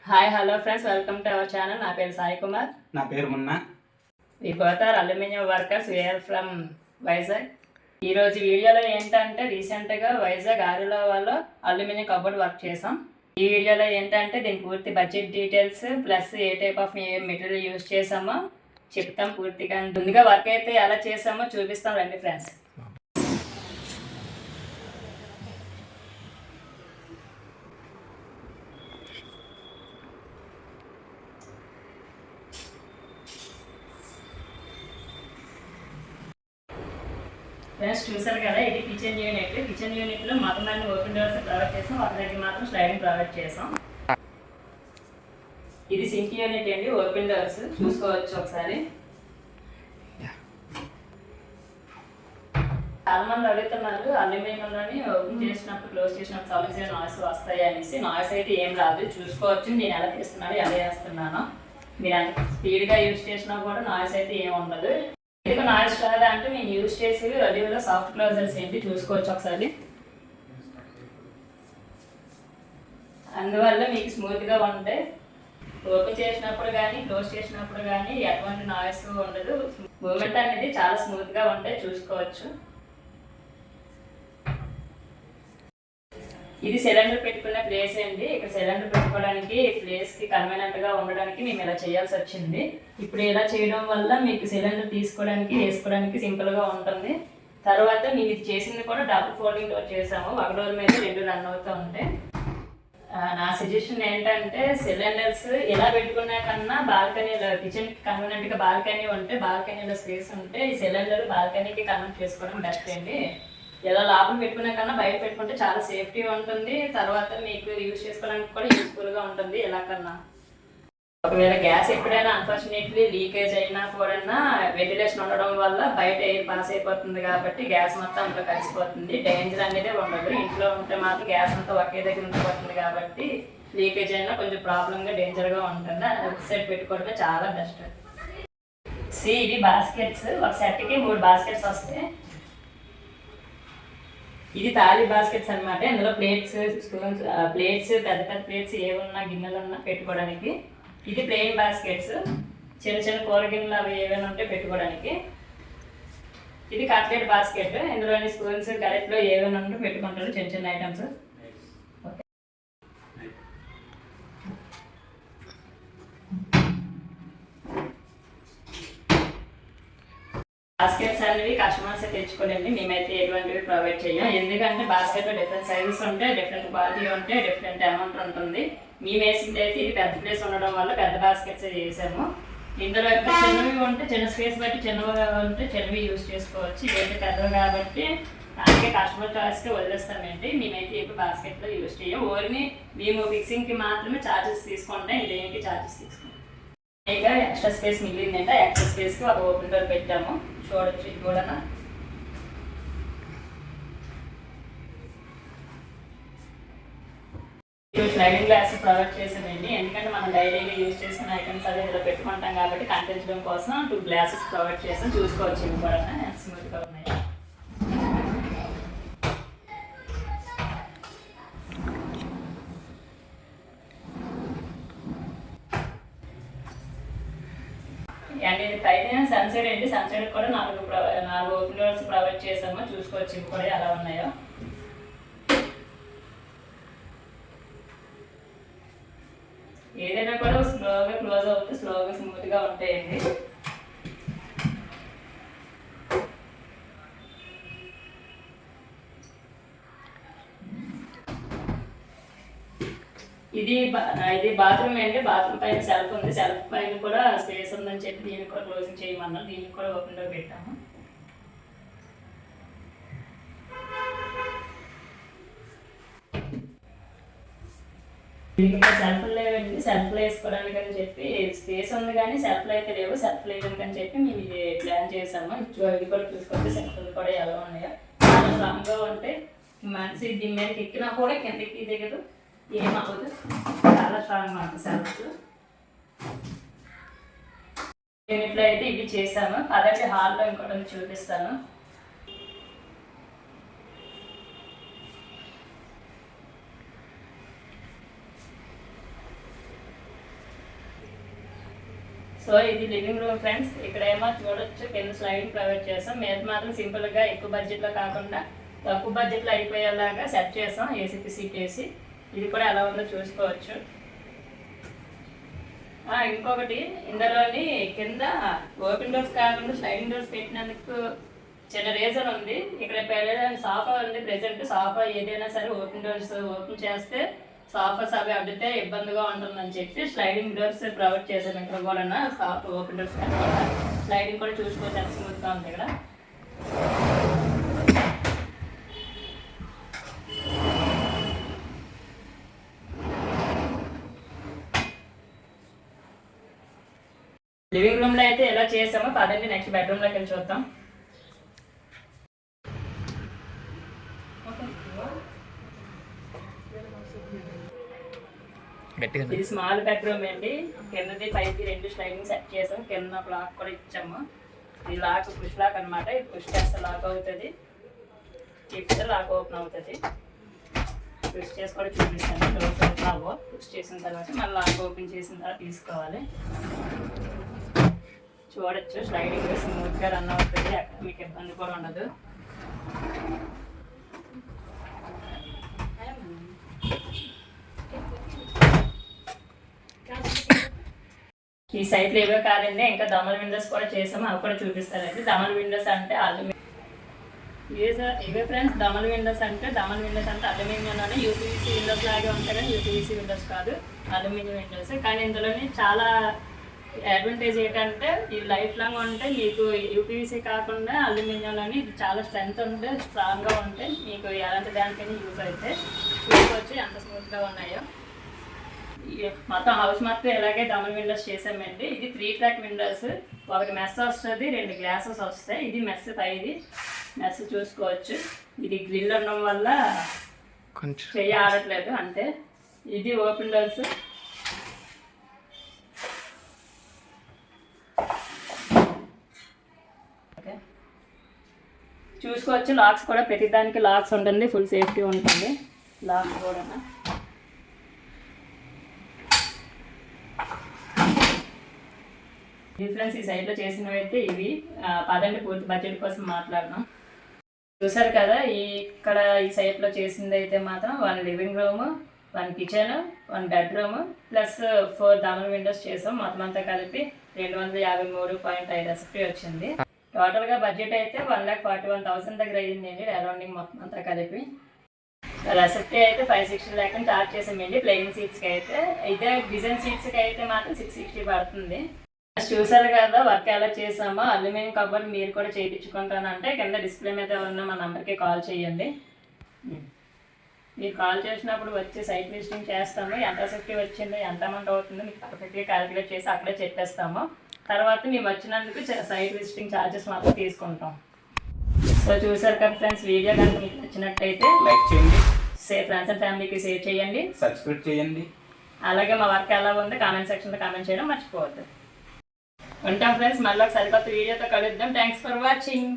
Hi hello friends, welcome to our channel. నా పేరు సాయి కుమార్. నా పేరు Munna. We both are aluminium workers. We are from Vizag. ఈరోజు వీడియోలో ఏంటంటే రీసెంట్గా వైజాగ్ ఆరిలోవాలో అల్యూమినియం కబోర్డ్ వర్క్ చేసాం. ఈ వీడియోలో ఏంటంటే దీని పూర్తి బడ్జెట్ డీటెయిల్స్ ప్లస్ ఏ టైప్ ఆఫ్ మెటీరియల్ యూజ్ చేసామో చెప్తాం పూర్తిగా. ముందుగా వర్క్ అయితే ఎలా చేసామో చూపిస్తాం రండి ఫ్రెండ్స్. ఫ్రెండ్స్ చూసారు కదా, ఇది కిచెన్ యూనిట్. కిచెన్ యూనిట్లో మొత్తం అన్ని ఓపెన్ డోర్స్ ప్రొవైడ్ చేసాం, ఒక దగ్గర మాత్రం స్లైడింగ్ ప్రొవైడ్ చేసాం. ఇది సింక్ యూనిట్ అండి, ఓపెన్ డోర్స్ చూసుకోవచ్చు ఒకసారి. చాలా మంది అడుగుతున్నారు అల్యూమినియంలోని ఓపెన్ చేసినప్పుడు క్లోజ్ చేసినప్పుడు సౌండ్స్ నాయిస్ వస్తాయి అనేసి. నాయిస్ అయితే ఏం రాదు, చూసుకోవచ్చు. నేను ఎలా తీస్తున్నాను ఎలా వేస్తున్నాను. మీరు అంత స్పీడ్గా యూజ్ చేసినా కూడా నాయిస్ అయితే ఏమి ఉండదు. ఎందుకు నాయిస్ రాదా అంటే నేను యూజ్ చేసేవి రెడీలో సాఫ్ట్ క్లోజర్స్ ఏంటి చూసుకోవచ్చు ఒకసారి. అందువల్ల మీకు స్మూత్గా ఉంటాయి. ఓపెన్ చేసినప్పుడు కానీ క్లోజ్ చేసినప్పుడు కానీ ఎటువంటి నాయిస్ ఉండదు. మూమెంట్ అనేది చాలా స్మూత్గా ఉంటాయి, చూసుకోవచ్చు. ఇది సిలిండర్ పెట్టుకునే ప్లేస్ అండి. ఇక్కడ సిలిండర్ పెట్టుకోవడానికి ప్లేస్కి కన్వీనియంట్గా ఉండడానికి మేము ఇలా చేయాల్సి వచ్చింది. ఇప్పుడు ఇలా చేయడం వల్ల మీకు సిలిండర్ తీసుకోవడానికి వేసుకోవడానికి సింపుల్గా ఉంటుంది. తర్వాత మేము ఇది చేసింది కూడా డబుల్ ఫోల్డింగ్ డోర్ చేసాము. ఒక డోర్ మీద 2 రన్ అవుతూ ఉంటాయి. నా సజెషన్ ఏంటంటే సిలిండర్స్ ఇలా పెట్టుకునే కన్నా బాల్కనీలో కిచెన్కి కన్వీనియంట్గా బాల్కనీ ఉంటే, బాల్కనీలో స్పేస్ ఉంటే ఈ సిలిండర్ బాల్కనీకి కన్వర్ట్ చేసుకోవడం బెస్ట్ అండి. ఎలా లోపల పెట్టుకునే కన్నా బయట పెట్టుకుంటే చాలా సేఫ్టీ ఉంటుంది. తర్వాత మీకు యూజ్ చేసుకోవడానికి కూడా యూస్ఫుల్గా ఉంటుంది. ఎలా కన్నా ఒకవేళ గ్యాస్ ఎప్పుడైనా అన్ఫార్చునేట్లీ లీకేజ్ అయినా కూడా వెంటిలేషన్ ఉండడం వల్ల బయట ఎయిర్ పాస్ అయిపోతుంది కాబట్టి గ్యాస్ మొత్తం అందులో కలిసిపోతుంది. డేంజర్ అనేది ఉండదు. ఇంట్లో ఉంటే మాత్రం గ్యాస్ అంతా ఒకే దగ్గర ఉండిపోతుంది కాబట్టి లీకేజ్ అయినా కొంచెం ప్రాబ్లంగా డేంజర్గా ఉంటుంది. అది సైడ్ పెట్టుకోవడమే చాలా బెస్ట్. ఇవి బాస్కెట్స్. ఒక సెట్కి 3 బాస్కెట్స్ వస్తాయి. ఇది తాళీ బాస్కెట్స్ అనమాట. ఇందులో ప్లేట్స్, స్పూన్స్, ప్లేట్స్ పెద్ద పెద్ద ప్లేట్స్ ఏమున్నా గిన్నెలు ఉన్నా పెట్టుకోవడానికి. ఇది ప్లెయిన్ బాస్కెట్స్, చిన్న చిన్న కూర గిన్నెలు అవి ఏమైనా ఉంటే పెట్టుకోవడానికి. ఇది కట్లెట్ బాస్కెట్. ఇందులోని స్పూన్స్ గరెట్లో ఏమైనా ఉంటే పెట్టుకుంటారు, చిన్న చిన్న ఐటమ్స్. బాస్కెట్స్ అనేవి కస్టమర్స్ తెచ్చుకోండి, మేమైతే ఎటువంటివి ప్రొవైడ్ చేయం. ఎందుకంటే బాస్కెట్లో డిఫరెంట్ సైజెస్ ఉంటాయి, డిఫరెంట్ క్వాలిటీ ఉంటాయి, డిఫరెంట్ అమౌంట్ ఉంటుంది. మేము వేసింది అయితే ఇది పెద్ద ప్లేస్ ఉండడం వల్ల పెద్ద బాస్కెట్స్ వేసాము. ఇందులో చిన్నవి ఉంటే చిన్న స్పేస్ బట్టి చిన్నవి ఉంటే చిన్నవి యూజ్ చేసుకోవచ్చు. ఇదైతే పెద్దవి కాబట్టి అందుకే కస్టమర్ చాయిస్కి వదిలేస్తామండి. మేమైతే ఇప్పుడు బాస్కెట్లో యూజ్ చేయం. ఓన్లీ మేము ఫిక్సింగ్కి మాత్రమే ఛార్జెస్ తీసుకుంటాం, ఇదేంటి ఛార్జెస్ తీసుకుంటాం. ఇక ఎక్స్ట్రా స్పేస్ మిగిలిందంటే ఎక్స్ట్రా స్పేస్కి ఒక ఓపెన్ డోర్ పెట్టాము, చూడొచ్చు. ఇది కూడా స్లైడింగ్ గ్లాస్ ప్రొవైడ్ చేసామండి. ఎందుకంటే మనం డైలీగా యూజ్ చేసిన ఐటమ్స్ అదే ఇలా పెట్టుకుంటాం కాబట్టి కనిపించడం కోసం 2 గ్లాసెస్ ప్రొవైడ్ చేసాం. చూసుకోవచ్చు ఇవి కూడా స్మూత్గా ఉన్నాయి. అండ్ ఇది పైన సన్సైడ్ అండి. సన్సైడ్ కూడా 4 ఓపెన్ డోర్స్ ప్రొవైడ్ చేసాము, చూసుకోవచ్చు ఇవి కూడా ఎలా ఉన్నాయో. ఏదైనా కూడా స్లోగా క్లోజ్ అవుతే స్లోగా స్మూత్గా ఉంటాయండి. ఇది బాత్రూమ్ అండి. బాత్రూమ్ పైన సెల్ఫ్ ఉంది. సెల్ఫ్ పైన కూడా స్పేస్ ఉందని చెప్పి దీనికి కూడా క్లోజింగ్ చేయమన్నాం. దీనికి కూడా ఓపెన్ డోర్ పెట్టాము. దీనికి సెల్ఫ్లు లేవండి. సెల్ఫ్లు వేసుకోవడానికి అని చెప్పి స్పేస్ ఉంది కానీ సెల్ఫ్లు అయితే లేవు. సెల్ఫ్ లేవడానికి అని చెప్పి మేము ఇది ప్లాన్ చేసాము. ఇది కూడా చూసుకుంటే సెల్ఫ్లు కూడా ఎలా ఉన్నాయో చాలా స్ట్రాంగ్గా ఉంటాయి. మనిషి దీని మీదకి ఎక్కినా కూడా కిందకి దిగదు, ఏమవ్వదు. చాలా స్ట్రాంగ్ మాట సెల్ఫ్స్. యూనిట్లో అయితే ఇవి చేసాము. పదండి హాల్లో ఇంకోటి చూపిస్తాను. సో ఇది లివింగ్ రూమ్ ఫ్రెండ్స్. ఇక్కడ ఏమో చూడొచ్చు కింద స్లైడింగ్ ప్రొవైడ్ చేస్తాం. మీద మాత్రం సింపుల్గా ఎక్కువ బడ్జెట్లో కాకుండా తక్కువ బడ్జెట్లో అయిపోయేలాగా సెట్ చేస్తాం ఏసీపీ సీట్ వేసి. ఇది కూడా ఎలా ఉందో చూసుకోవచ్చు. ఇంకొకటి ఇందులోని కింద ఓపెన్ డోర్స్ కాకుండా స్లైడింగ్ డోర్స్ పెట్టినందుకు చిన్న రీజన్ ఉంది. ఇక్కడ సోఫా ఉంది ప్రెసెంట్. సోఫా ఏదైనా సరే ఓపెన్ డోర్స్ ఓపెన్ చేస్తే సోఫాస్ అవి అడ్డితే ఇబ్బందిగా ఉంటుందని చెప్పి స్లైడింగ్ డోర్స్ ప్రొవైడ్ చేశాను. ఇక్కడ కూడా సోఫా ఓపెన్ డోర్స్ కూడా స్లైడింగ్ కూడా చూసుకోవచ్చు. ఎంత స్మూత్గా ఉంది ఇక్కడ. లివింగ్ రూమ్లో అయితే ఎలా చేసామో పదండి నెక్స్ట్ బెడ్రూమ్లోకి వెళ్ళి చూద్దాం. ఇది స్మాల్ బెడ్రూమ్ అండి. కిందది పైకి 2 స్లైడింగ్ సెట్ చేసాం. కింద లాక్ కూడా ఇచ్చాము. ఇది లాక్ పుష్ లాక్ అనమాట. ఇది పుష్ చేస్తే లాక్ అవుతుంది, తిప్పితే లాక్ ఓపెన్ అవుతుంది. పుష్ చేసి కూడా చూపిస్తాను. డోర్స్ ఓపెన్ పుష్ చేసిన తర్వాత మళ్ళీ లాక్ ఓపెన్ చేసిన తర్వాత తీసుకోవాలి. చూడొచ్చు స్లైడింగ్ స్మూత్గా రన్ అవుతుంది. అక్కడ మీకు ఇబ్బంది కూడా ఉండదు. ఈ సైట్లో ఇవే కాదండి, ఇంకా దమల్ విండోస్ కూడా చేసాము. అవి కూడా చూపిస్తారండి. దమల్ విండోస్ అంటే ఇవే ఫ్రెండ్స్. దమల్ విండోస్ అంటే అల్యూమినియంలోనే యూపీవీసీ విండోస్ లాగే ఉంటాయి కానీ యూపీవీసీ విండోస్ కాదు, అల్యూమినియం విండోస్. కానీ ఇందులోని చాలా అడ్వాంటేజ్ ఏంటంటే ఇది లైఫ్ లాంగ్ ఉంటే మీకు యూపీవీసీ కాకుండా అల్యూమినియంలోని ఇది చాలా స్ట్రెంత్ ఉంటే స్ట్రాంగ్గా ఉంటే మీకు ఎలాంటి దానికైనా యూజ్ అయితే చూసుకోవచ్చు ఎంత స్మూత్గా ఉన్నాయో. మొత్తం హౌస్ మొత్తం ఇలాగే డబుల్ విండోస్ చేసామండి. ఇది 3 ట్రాక్ విండోస్. ఒకటి మెస్ వస్తుంది, 2 గ్లాసెస్ వస్తాయి. ఇది మెస్ పైది మెస్ చూసుకోవచ్చు. ఇది గ్రిల్ ఉండడం వల్ల కొంచెం చెయ్యి ఆడట్లేదు అంతే. ఇది ఓపెన్ డోర్స్. చూసుకోవచ్చు. లాక్స్ కూడా ప్రతిదానికి లాక్స్ ఉంటుంది, ఫుల్ సేఫ్టీ ఉంటుంది. లాక్స్ కూడా డిఫరెన్స్ ఈ సైడ్లో చేసినవి అయితే ఇవి. పదండి పూర్తి బడ్జెట్ కోసం మాట్లాడదాం. చూసారు కదా, ఇక్కడ ఈ సైట్లో చేసింది అయితే మాత్రం 1 living room, 1 kitchen, 1 bedroom plus 4 double Windows చేసాం. మొత్తం అంతా కలిపి 253.5 ఎస్ఎఫ్టీ వచ్చింది. టోటల్గా బడ్జెట్ అయితే 1,41,000 దగ్గర అయ్యిందండి. అరౌండింగ్ మొత్తం అంతా కలిపి. రెసిప్టీ అయితే 560 లాక్ చార్జ్ చేసామండి. ప్లెయిన్ సీట్స్కి అయితే. ఇదే డిజైన్ సీట్స్కి అయితే మాత్రం 660 పడుతుంది. చూసారు కదా వర్క్ ఎలా చేసామో. అల్యూమినియం కబోర్డ్ మీరు కూడా చేయించుకుంటానంటే కింద డిస్ప్లే మీద ఉన్న మా నెంబర్కి కాల్ చేయండి. మీరు కాల్ చేసినప్పుడు వచ్చి సైట్ లిస్టింగ్ చేస్తాము. ఎంత సేఫ్టీ వచ్చిందో ఎంత అమౌంట్ అవుతుందో మీకు పర్ఫెక్ట్గా క్యాలిక్యులేట్ చేసి అక్కడే చెప్పేస్తాము. తర్వాత మేము వచ్చినందుకు సైట్ లిస్టింగ్ ఛార్జెస్ మాత్రం తీసుకుంటాం. సో చూసారు కదా ఫ్రెండ్స్, వీడియో కనుక మీకు నచ్చినట్టయితే లైక్ చేయండి, ఫ్రెండ్స్ అండ్ ఫ్యామిలీకి షేర్ చేయండి, సబ్స్క్రైబ్ చేయండి. అలాగే మా వర్క్ ఎలా ఉందో కామెంట్ సెక్షన్లో కామెంట్ చేయడం మర్చిపోవద్దు. ఉంటాం ఫ్రెండ్స్, మళ్ళీ ఒక సరికొత్త వీడియోతో కలుద్దాం. Thanks for watching.